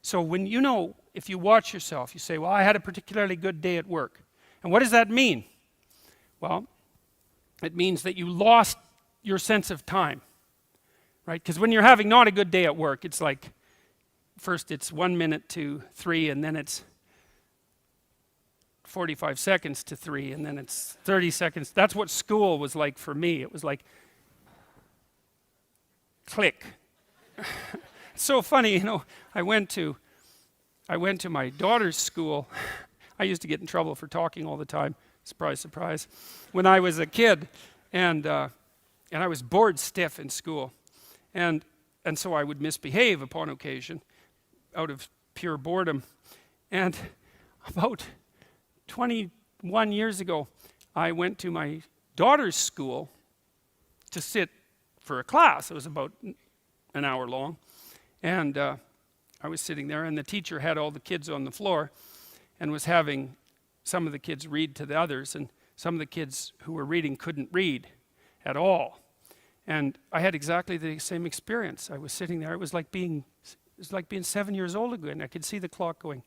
So when if you watch yourself, you say, well, I had a particularly good day at work. And what does that mean? Well, it means that you lost your sense of time, right? Because when you're having not a good day at work, it's like, first it's 1 minute to 3, and then it's 45 seconds to 3, and then it's 30 seconds. That's what school was like for me. It was like, click. It's so funny, I went to my daughter's school. I used to get in trouble for talking all the time. Surprise, surprise. When I was a kid, and I was bored stiff in school, and so I would misbehave upon occasion, out of pure boredom. And about 21 years ago, I went to my daughter's school to sit for a class. It was about an hour long, and I was sitting there, and the teacher had all the kids on the floor and was having some of the kids read to the others, and some of the kids who were reading couldn't read at all. And I had exactly the same experience. I was sitting there. It was like being 7 years old again. I could see the clock going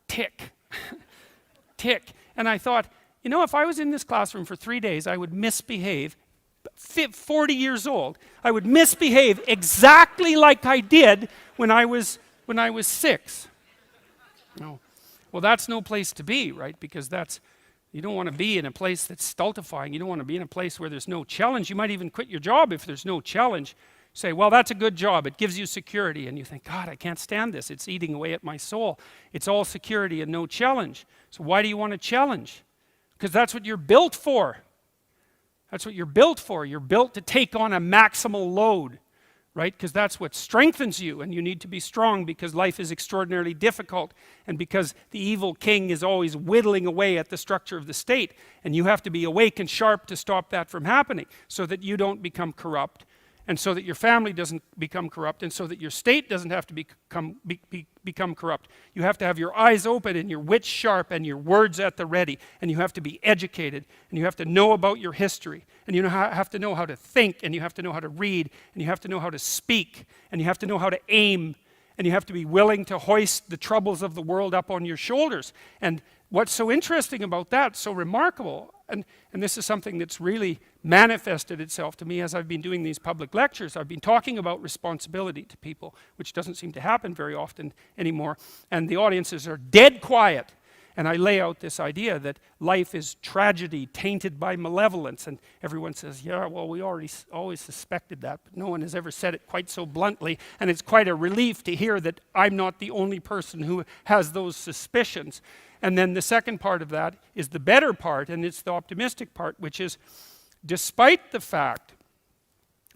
tick, tick. And I thought, if I was in this classroom for 3 days, I would misbehave. 40 years old, I would misbehave exactly like I did when I was 6. No. Well, that's no place to be, right? Because you don't want to be in a place that's stultifying. You don't want to be in a place where there's no challenge. You might even quit your job if there's no challenge. Say, well, that's a good job. It gives you security. And you think, God, I can't stand this. It's eating away at my soul. It's all security and no challenge. So why do you want to challenge? Because that's what you're built for. That's what you're built for. You're built to take on a maximal load, right? Because that's what strengthens you, and you need to be strong because life is extraordinarily difficult, and because the evil king is always whittling away at the structure of the state, and you have to be awake and sharp to stop that from happening so that you don't become corrupt, and so that your family doesn't become corrupt, and so that your state doesn't have to become corrupt. You have to have your eyes open and your wits sharp and your words at the ready, and you have to be educated, and you have to know about your history, and you have to know how to think, and you have to know how to read, and you have to know how to speak, and you have to know how to aim, and you have to be willing to hoist the troubles of the world up on your shoulders. And what's so interesting about that, so remarkable, and this is something that's really manifested itself to me as I've been doing these public lectures. I've been talking about responsibility to people, which doesn't seem to happen very often anymore, and the audiences are dead quiet. And I lay out this idea that life is tragedy tainted by malevolence, and everyone says, yeah, well, we always suspected that, but no one has ever said it quite so bluntly, and it's quite a relief to hear that I'm not the only person who has those suspicions. And then the second part of that is the better part, and it's the optimistic part, which is, despite the fact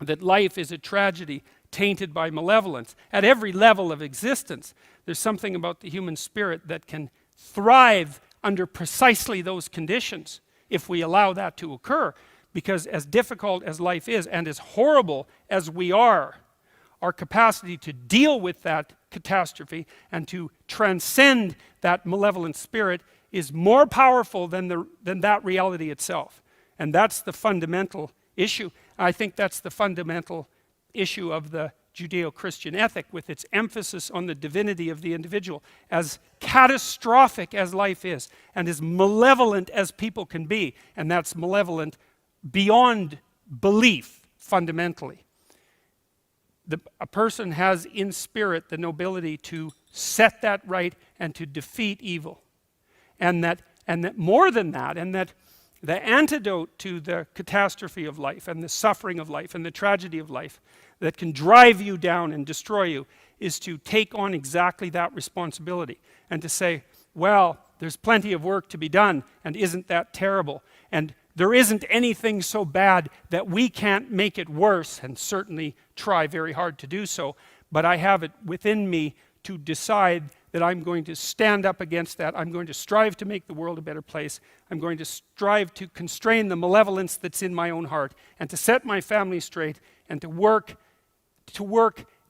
that life is a tragedy tainted by malevolence, at every level of existence, there's something about the human spirit that can thrive under precisely those conditions if we allow that to occur. Because as difficult as life is, and as horrible as we are, our capacity to deal with that catastrophe and to transcend that malevolent spirit is more powerful than that reality itself. And that's the fundamental issue. I think that's the fundamental issue of the Judeo-Christian ethic, with its emphasis on the divinity of the individual. As catastrophic as life is, and as malevolent as people can be, and that's malevolent beyond belief, fundamentally. A person has in spirit the nobility to set that right and to defeat evil. And that more than that, and that the antidote to the catastrophe of life and the suffering of life and the tragedy of life that can drive you down and destroy you is to take on exactly that responsibility and to say, well, there's plenty of work to be done, and isn't that terrible? And there isn't anything so bad that we can't make it worse, and certainly try very hard to do so, but I have it within me to decide that I'm going to stand up against that. I'm going to strive to make the world a better place. I'm going to strive to constrain the malevolence that's in my own heart, and to set my family straight, and to work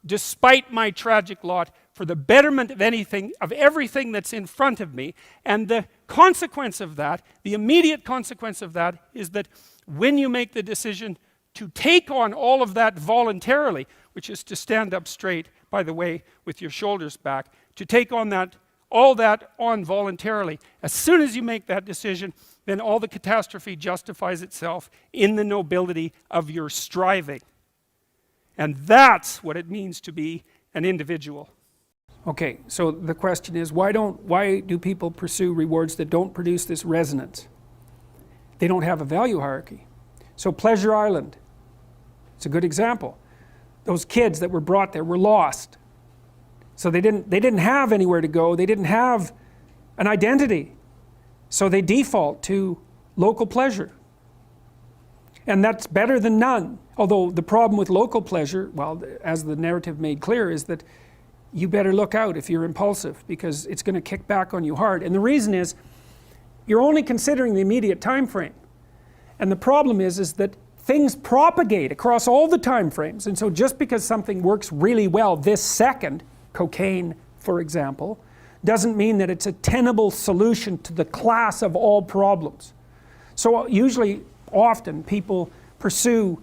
despite my tragic lot for the betterment of everything that's in front of me. And the consequence of that, the immediate consequence of that, is that when you make the decision to take on all of that voluntarily, which is to stand up straight, by the way, with your shoulders back, to take on that, all that on voluntarily. As soon as you make that decision, then all the catastrophe justifies itself in the nobility of your striving. And that's what it means to be an individual. Okay, so the question is, why do people pursue rewards that don't produce this resonance? They don't have a value hierarchy. So Pleasure Island, it's a good example. Those kids that were brought there were lost. So they didn't have anywhere to go, they didn't have an identity. So they default to local pleasure. And that's better than none. Although the problem with local pleasure, well, as the narrative made clear, is that you better look out if you're impulsive, because it's going to kick back on you hard. And the reason is, you're only considering the immediate time frame. And the problem is that things propagate across all the time frames. And so just because something works really well this second, cocaine for example, doesn't mean that it's a tenable solution to the class of all problems. So usually, often, people pursue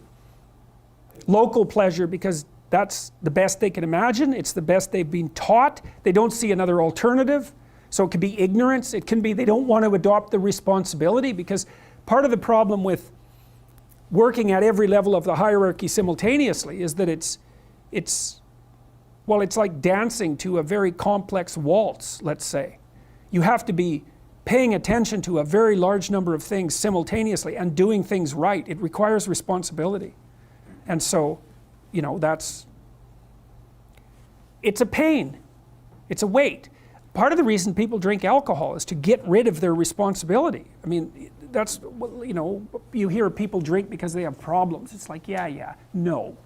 local pleasure because that's the best they can imagine, it's the best they've been taught, they don't see another alternative. So it could be ignorance, it can be they don't want to adopt the responsibility, because part of the problem with working at every level of the hierarchy simultaneously is that it's like dancing to a very complex waltz, let's say. You have to be paying attention to a very large number of things simultaneously and doing things right. It requires responsibility. And so, you know, it's a pain, it's a weight. Part of the reason people drink alcohol is to get rid of their responsibility. I mean, that's, you know, you hear people drink because they have problems. It's like, yeah, no.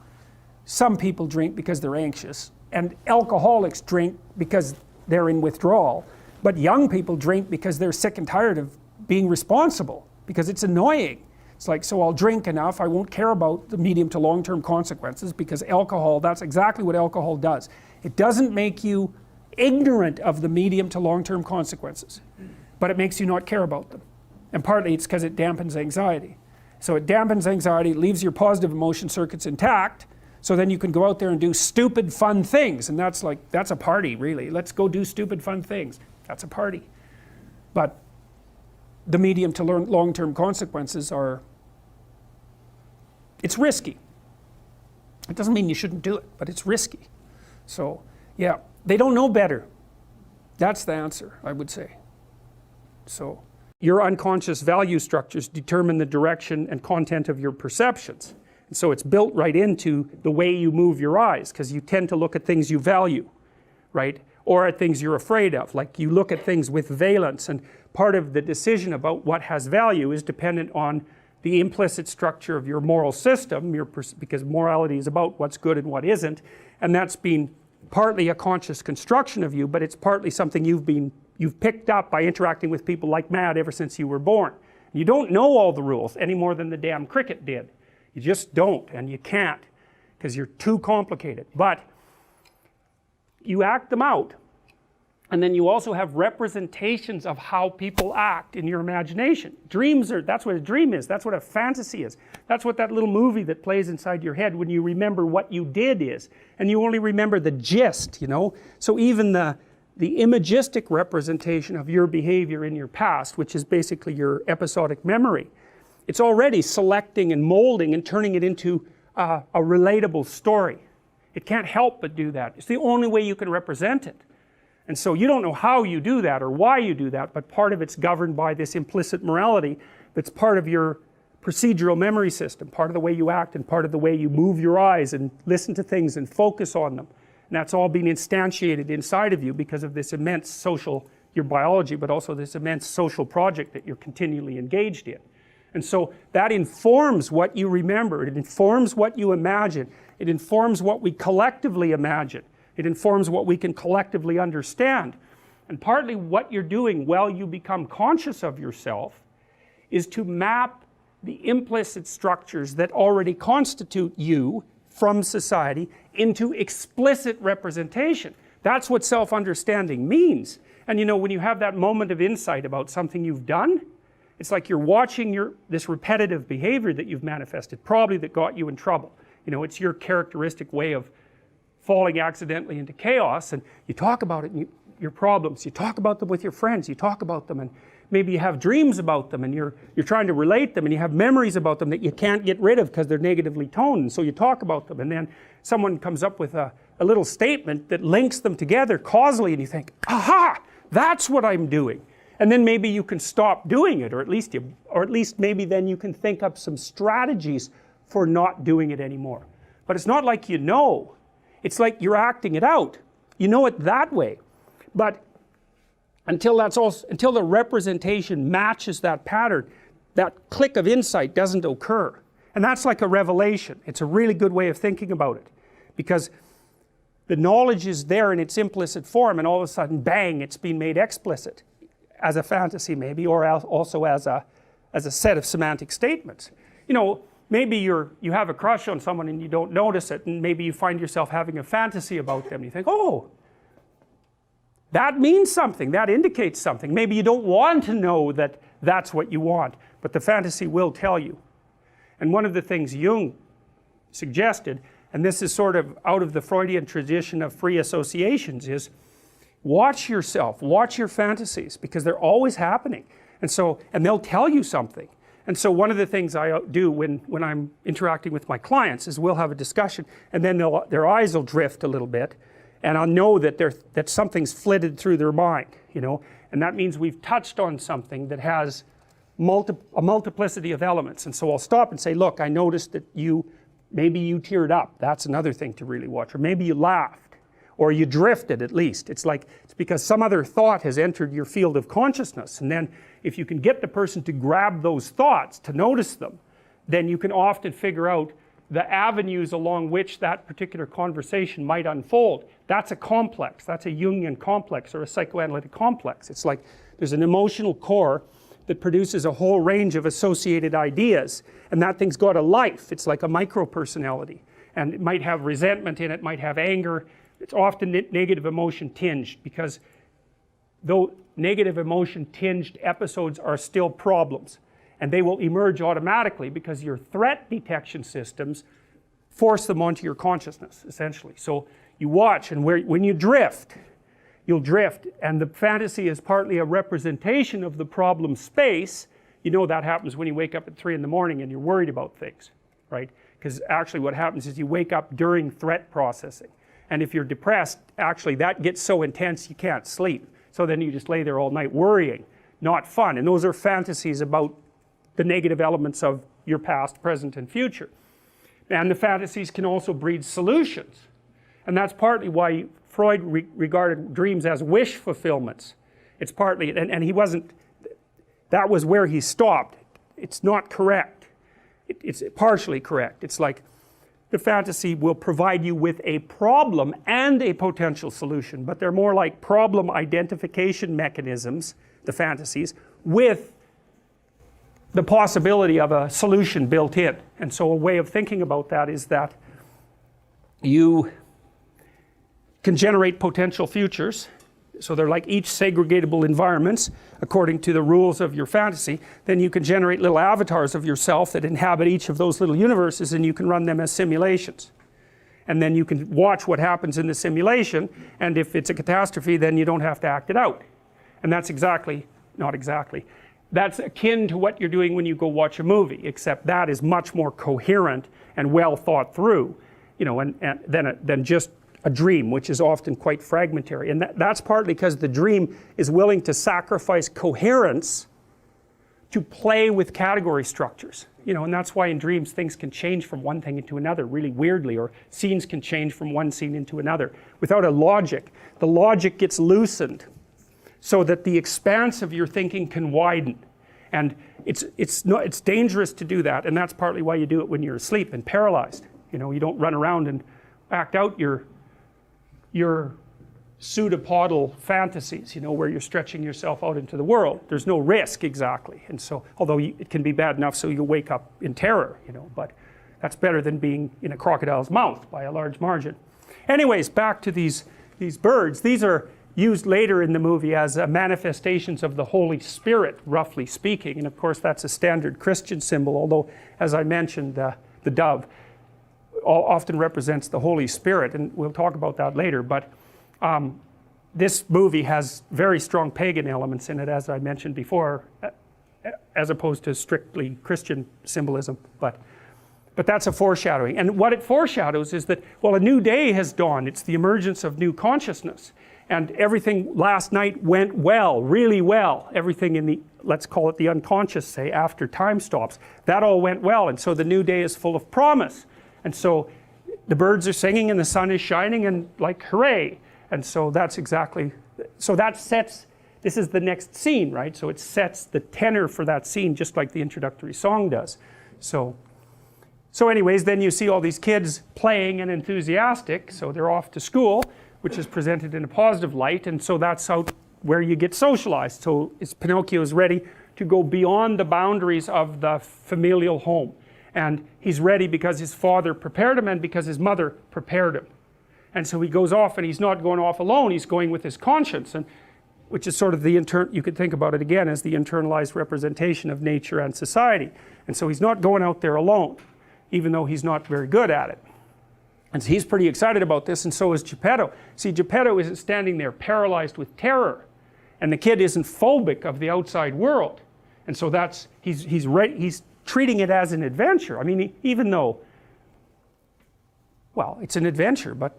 Some people drink because they're anxious, and alcoholics drink because they're in withdrawal. But young people drink because they're sick and tired of being responsible, because it's annoying. It's like, so I'll drink enough, I won't care about the medium to long-term consequences, because alcohol, that's exactly what alcohol does. It doesn't make you ignorant of the medium to long-term consequences, but it makes you not care about them. And partly it's because it dampens anxiety. So it dampens anxiety, leaves your positive emotion circuits intact, so then you can go out there and do stupid fun things, and that's a party, really. Let's go do stupid fun things. That's a party. But the medium to long-term consequences are, it's risky. It doesn't mean you shouldn't do it, but it's risky. So, yeah, they don't know better. That's the answer, I would say. So, your unconscious value structures determine the direction and content of your perceptions. And so it's built right into the way you move your eyes, because you tend to look at things you value, right? Or at things you're afraid of. Like, you look at things with valence, and part of the decision about what has value is dependent on the implicit structure of your moral system, because morality is about what's good and what isn't, and that's been partly a conscious construction of you, but it's partly something you've picked up by interacting with people like mad ever since you were born. You don't know all the rules any more than the damn cricket did. You just don't, and you can't, because you're too complicated. But you act them out, and then you also have representations of how people act in your imagination. Dreams are, that's what a dream is, that's what a fantasy is, that's what that little movie that plays inside your head when you remember what you did is, and you only remember the gist, you know. So even the imagistic representation of your behavior in your past, which is basically your episodic memory, it's already selecting and molding and turning it into a relatable story. It can't help but do that. It's the only way you can represent it. And so you don't know how you do that or why you do that, but part of it's governed by this implicit morality that's part of your procedural memory system, part of the way you act and part of the way you move your eyes and listen to things and focus on them. And that's all being instantiated inside of you because of this immense social, your biology, but also this immense social project that you're continually engaged in. And so that informs what you remember, it informs what you imagine, it informs what we collectively imagine, it informs what we can collectively understand. And partly what you're doing while you become conscious of yourself is to map the implicit structures that already constitute you from society into explicit representation. That's what self-understanding means. And you know, when you have that moment of insight about something you've done, it's like you're watching this repetitive behavior that you've manifested, probably that got you in trouble. You know, it's your characteristic way of falling accidentally into chaos, and you talk about it, and your problems, you talk about them with your friends, you talk about them, and maybe you have dreams about them, and you're trying to relate them, and you have memories about them that you can't get rid of because they're negatively toned, and so you talk about them, and then someone comes up with a little statement that links them together causally, and you think, aha, that's what I'm doing. And then maybe you can stop doing it, or at least maybe then you can think up some strategies for not doing it anymore. But it's not like you know, it's like you're acting it out. You know it that way, but until the representation matches that pattern, that click of insight doesn't occur. And that's like a revelation. It's a really good way of thinking about it, because the knowledge is there in its implicit form, and all of a sudden, bang, it's been made explicit as a fantasy maybe, or also as a set of semantic statements. You know, maybe you have a crush on someone and you don't notice it, and maybe you find yourself having a fantasy about them. You think, oh, that means something, that indicates something. Maybe you don't want to know that that's what you want, but the fantasy will tell you. And one of the things Jung suggested, and this is sort of out of the Freudian tradition of free associations, is watch yourself, watch your fantasies, because they're always happening. And they'll tell you something. And so one of the things I do when I'm interacting with my clients is we'll have a discussion, and then their eyes will drift a little bit, and I'll know that something's flitted through their mind, you know, and that means we've touched on something that has a multiplicity of elements. And so I'll stop and say, look, I noticed that maybe you teared up. That's another thing to really watch. Or maybe you laughed, or you drifted at least. It's because some other thought has entered your field of consciousness. And then if you can get the person to grab those thoughts, to notice them, then you can often figure out the avenues along which that particular conversation might unfold. That's a complex. That's a Jungian complex, or a psychoanalytic complex. It's like there's an emotional core that produces a whole range of associated ideas, and that thing's got a life. It's like a micro-personality, and it might have resentment in it, might have anger. It's often negative emotion tinged, because though negative emotion tinged episodes are still problems, and they will emerge automatically because your threat detection systems force them onto your consciousness, essentially. So you watch, and when you drift, you'll drift, and the fantasy is partly a representation of the problem space. You know that happens when you wake up at 3 in the morning and you're worried about things, right? Because actually what happens is you wake up during threat processing, and if you're depressed, actually that gets so intense you can't sleep, so then you just lay there all night worrying. Not fun. And those are fantasies about the negative elements of your past, present, and future. And the fantasies can also breed solutions, and that's partly why Freud regarded dreams as wish fulfillments. It's partly, and he wasn't, that was where he stopped. It's not correct. It's partially correct. It's like the fantasy will provide you with a problem and a potential solution, but they're more like problem identification mechanisms, the fantasies, with the possibility of a solution built in. And so a way of thinking about that is that you can generate potential futures. So they're like each segregatable environments according to the rules of your fantasy. Then you can generate little avatars of yourself that inhabit each of those little universes, and you can run them as simulations. And then you can watch what happens in the simulation, and if it's a catastrophe, then you don't have to act it out. And that's not exactly, that's akin to what you're doing when you go watch a movie, except that is much more coherent and well thought through, you know, than just a dream, which is often quite fragmentary. And that's partly because the dream is willing to sacrifice coherence to play with category structures, you know, and that's why in dreams things can change from one thing into another really weirdly, or scenes can change from one scene into another without a logic. The logic gets loosened so that the expanse of your thinking can widen, and it's dangerous to do that, and that's partly why you do it when you're asleep and paralyzed. You know, you don't run around and act out your pseudopodal fantasies, you know, where you're stretching yourself out into the world. There's no risk exactly, and so although it can be bad enough so you wake up in terror, you know, but that's better than being in a crocodile's mouth by a large margin. Anyways, back to these birds. These are used later in the movie as manifestations of the Holy Spirit, roughly speaking, and of course that's a standard Christian symbol, although as I mentioned the dove, often represents the Holy Spirit, and we'll talk about that later, but this movie has very strong pagan elements in it, as I mentioned before, as opposed to strictly Christian symbolism, but that's a foreshadowing. And what it foreshadows is that, well, a new day has dawned. It's the emergence of new consciousness, and everything last night went well, really well. Everything in the, let's call it the unconscious, say, after time stops, that all went well, and so the new day is full of promise. And so the birds are singing and the sun is shining, and like, hooray. And so that's exactly, so that sets, this is the next scene, right? So it sets the tenor for that scene, just like the introductory song does. So anyways, then you see all these kids playing and enthusiastic, so they're off to school, which is presented in a positive light, and so that's how, where you get socialized. So Pinocchio is ready to go beyond the boundaries of the familial home. And he's ready because his father prepared him and because his mother prepared him. And so he goes off, and he's not going off alone, he's going with his conscience, and which is sort of the you could think about it again as the internalized representation of nature and society. And so he's not going out there alone, even though he's not very good at it. And so he's pretty excited about this, and so is Geppetto. See, Geppetto isn't standing there paralyzed with terror, and the kid isn't phobic of the outside world. And so that's, he's treating it as an adventure. I mean, even though, well, it's an adventure, but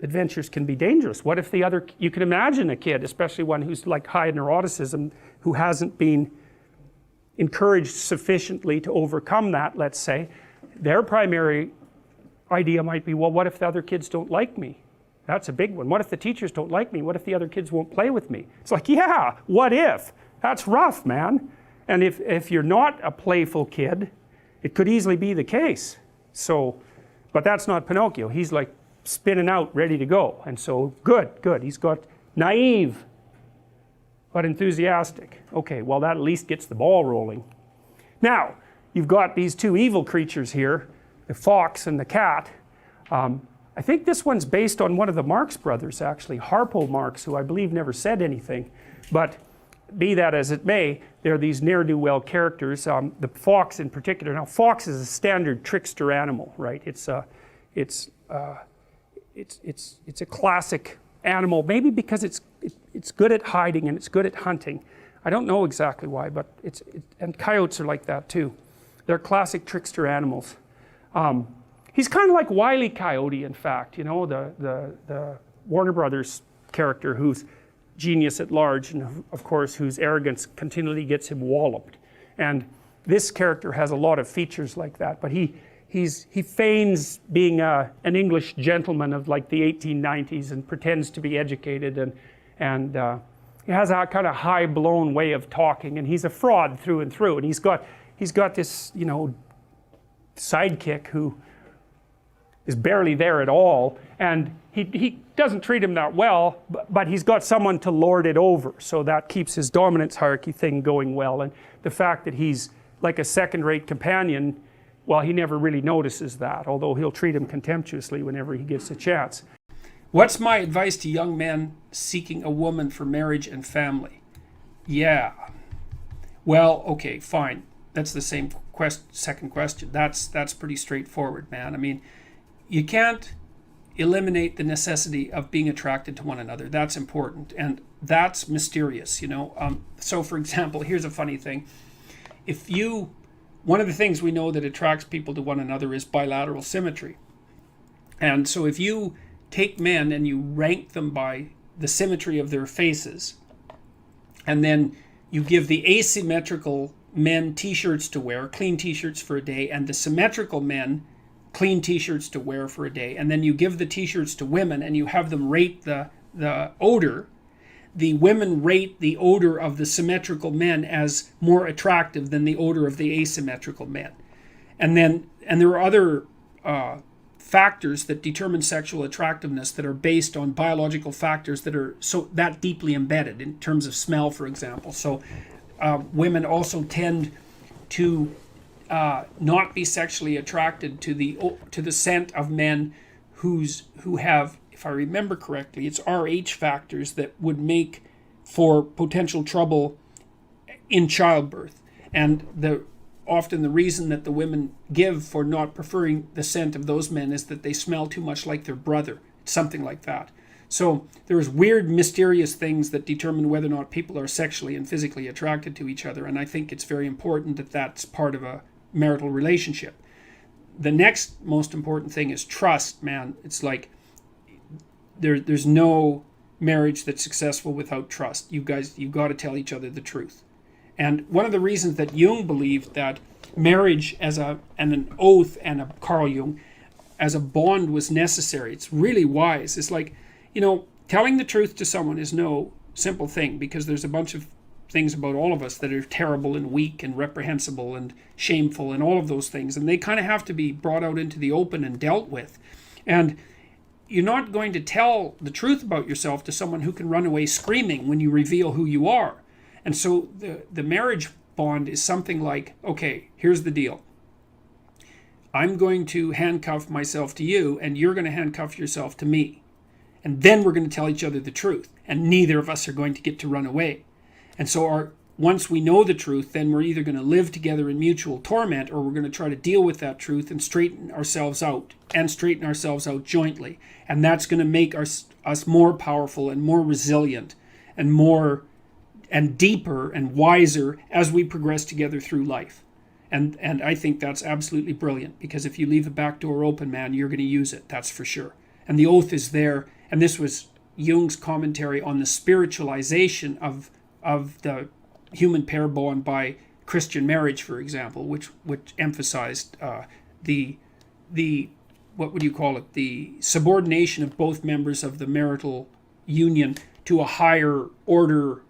adventures can be dangerous. What if the other, you can imagine a kid, especially one who's like high neuroticism, who hasn't been encouraged sufficiently to overcome that, let's say, their primary idea might be, well, what if the other kids don't like me? That's a big one. What if the teachers don't like me? What if the other kids won't play with me? It's like, yeah, what if? That's rough, man. And if you're not a playful kid, it could easily be the case. So, but that's not Pinocchio. He's like spinning out, ready to go. And so, good. He's got naive, but enthusiastic. Okay, well, that at least gets the ball rolling. Now, you've got these two evil creatures here, the fox and the cat. I think this one's based on one of the Marx brothers, actually, Harpo Marx, who I believe never said anything. But be that as it may, they're these ne'er-do-well characters. The fox in particular. Now, fox is a standard trickster animal, right? It's a classic animal, maybe because it's good at hiding and it's good at hunting. I don't know exactly why, but and coyotes are like that too. They're classic trickster animals. He's kind of like Wile E. Coyote, in fact, you know, the Warner Brothers character who's genius at large, and of course whose arrogance continually gets him walloped. And this character has a lot of features like that, but he feigns being an English gentleman of like the 1890s and pretends to be educated, and he has a kind of high-blown way of talking, and he's a fraud through and through. And he's got this, you know, sidekick who is barely there at all, and he doesn't treat him that well, but he's got someone to lord it over, so that keeps his dominance hierarchy thing going well. And the fact that he's like a second-rate companion, well, he never really notices that, although he'll treat him contemptuously whenever he gets a chance. What's my advice to young men seeking a woman for marriage and family? Yeah. Well, okay, fine. That's the same second question. That's pretty straightforward, man. I mean, you can't eliminate the necessity of being attracted to one another. That's important, and that's mysterious, you know. So, for example, here's a funny thing. One of the things we know that attracts people to one another is bilateral symmetry. And so if you take men and you rank them by the symmetry of their faces, and then you give the asymmetrical men t-shirts to wear, clean t-shirts for a day, and the symmetrical men clean t-shirts to wear for a day, and then you give the t-shirts to women and you have them rate the odor, the women rate the odor of the symmetrical men as more attractive than the odor of the asymmetrical men. And there are other factors that determine sexual attractiveness that are based on biological factors that are that deeply embedded, in terms of smell, for example. So women also tend to not be sexually attracted to the scent of men who have, if I remember correctly, it's Rh factors that would make for potential trouble in childbirth. And often the reason that the women give for not preferring the scent of those men is that they smell too much like their brother, something like that. So there's weird, mysterious things that determine whether or not people are sexually and physically attracted to each other, and I think it's very important that that's part of a marital relationship. The next most important thing is trust, man. It's like there's no marriage that's successful without trust. You've got to tell each other the truth. And one of the reasons that Jung believed that marriage and an oath and Carl Jung as a bond was necessary, it's really wise. It's like, telling the truth to someone is no simple thing, because there's a bunch of things about all of us that are terrible and weak and reprehensible and shameful and all of those things, and they kind of have to be brought out into the open and dealt with. And you're not going to tell the truth about yourself to someone who can run away screaming when you reveal who you are. And so the marriage bond is something like, okay, here's the deal. I'm going to handcuff myself to you, and you're going to handcuff yourself to me. And then we're going to tell each other the truth, and neither of us are going to get to run away. And so once we know the truth, then we're either going to live together in mutual torment, or we're going to try to deal with that truth and straighten ourselves out jointly. And that's going to make us more powerful and more resilient and more and deeper and wiser as we progress together through life. And I think that's absolutely brilliant, because if you leave a back door open, man, you're going to use it, that's for sure. And the oath is there, and this was Jung's commentary on the spiritualization of the human pair bond by Christian marriage, for example, which emphasized the what would you call it, the subordination of both members of the marital union to a higher order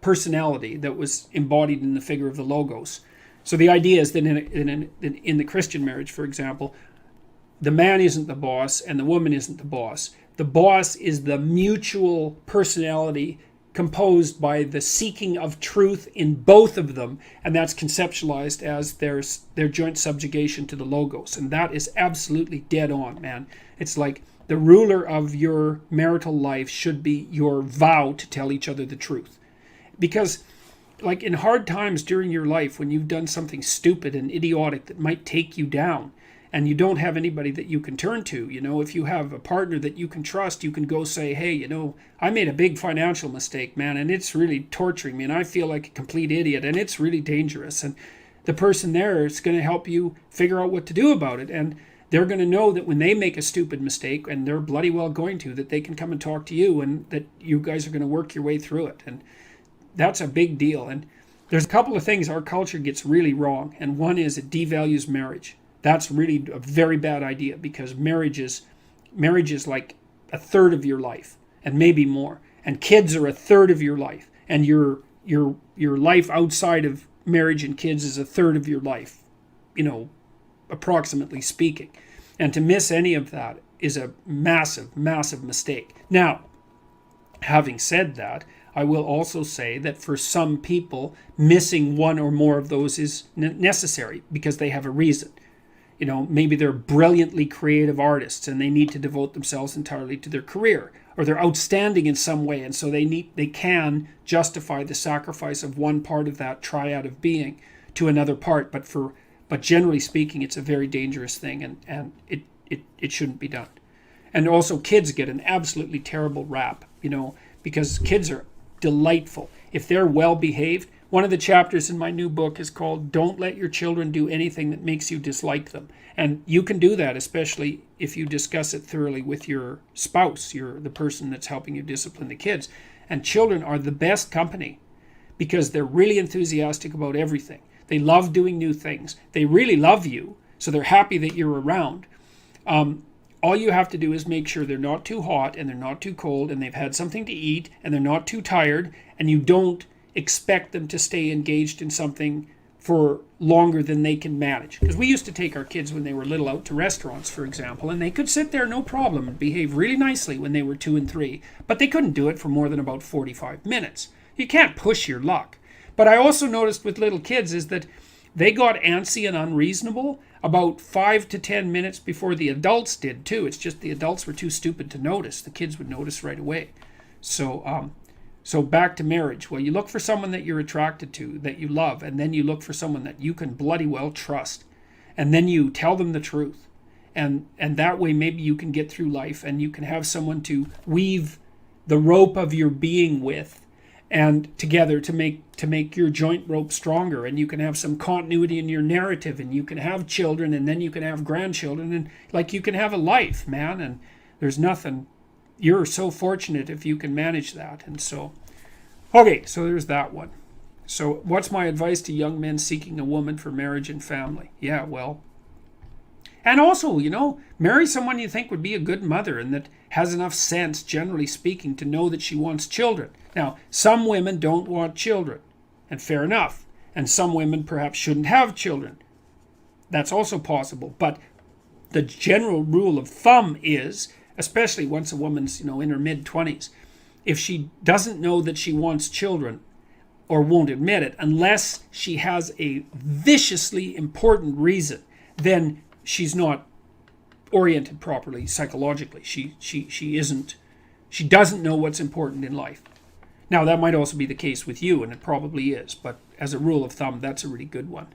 personality that was embodied in the figure of the Logos. So the idea is that in the Christian marriage, for example, the man isn't the boss and the woman isn't the boss. The boss is the mutual personality composed by the seeking of truth in both of them, and that's conceptualized as their joint subjugation to the Logos. And that is absolutely dead on, man. It's like the ruler of your marital life should be your vow to tell each other the truth. Because like in hard times during your life, when you've done something stupid and idiotic that might take you down, and you don't have anybody that you can turn to, if you have a partner that you can trust, you can go say, hey, I made a big financial mistake, man, and it's really torturing me, and I feel like a complete idiot, and it's really dangerous. And the person there is going to help you figure out what to do about it. And they're going to know that when they make a stupid mistake, and they're bloody well going to, that they can come and talk to you, and that you guys are going to work your way through it. And that's a big deal. And there's a couple of things our culture gets really wrong, and one is it devalues marriage. That's really a very bad idea, because marriage is like a third of your life, and maybe more. And kids are a third of your life, and your life outside of marriage and kids is a third of your life, approximately speaking. And to miss any of that is a massive, massive mistake. Now, having said that, I will also say that for some people, missing one or more of those is necessary because they have a reason. Maybe they're brilliantly creative artists and they need to devote themselves entirely to their career, or they're outstanding in some way, and so they can justify the sacrifice of one part of that triad of being to another part. But generally speaking, it's a very dangerous thing, and it shouldn't be done. And also, kids get an absolutely terrible rap, because kids are delightful if they're well behaved. One of the chapters in my new book is called Don't Let Your Children Do Anything That Makes You Dislike Them. And you can do that, especially if you discuss it thoroughly with your spouse, the person that's helping you discipline the kids. And children are the best company because they're really enthusiastic about everything. They love doing new things. They really love you, so they're happy that you're around. All you have to do is make sure they're not too hot and they're not too cold, and they've had something to eat and they're not too tired, and you don't expect them to stay engaged in something for longer than they can manage. Because we used to take our kids when they were little out to restaurants, for example, and they could sit there no problem and behave really nicely when they were 2 and 3, but they couldn't do it for more than about 45 minutes. You can't push your luck. But I also noticed with little kids is that they got antsy and unreasonable about 5 to 10 minutes before the adults did too. It's just the adults were too stupid to notice. The kids would notice right away. So So back to marriage. Well, you look for someone that you're attracted to, that you love, and then you look for someone that you can bloody well trust. And then you tell them the truth. And that way maybe you can get through life and you can have someone to weave the rope of your being with and together to make your joint rope stronger, and you can have some continuity in your narrative, and you can have children, and then you can have grandchildren, and like you can have a life, man. And there's nothing, you're so fortunate if you can manage that. And so okay, so there's that one. So what's my advice to young men seeking a woman for marriage and family? Yeah, well, and also, marry someone you think would be a good mother and that has enough sense, generally speaking, to know that she wants children. Now, some women don't want children, and fair enough. And some women perhaps shouldn't have children. That's also possible. But the general rule of thumb is, especially once a woman's, in her mid-20s, if she doesn't know that she wants children or won't admit it, unless she has a viciously important reason, then she's not oriented properly psychologically. She isn't. She doesn't know what's important in life. Now, that might also be the case with you, and it probably is, but as a rule of thumb, that's a really good one.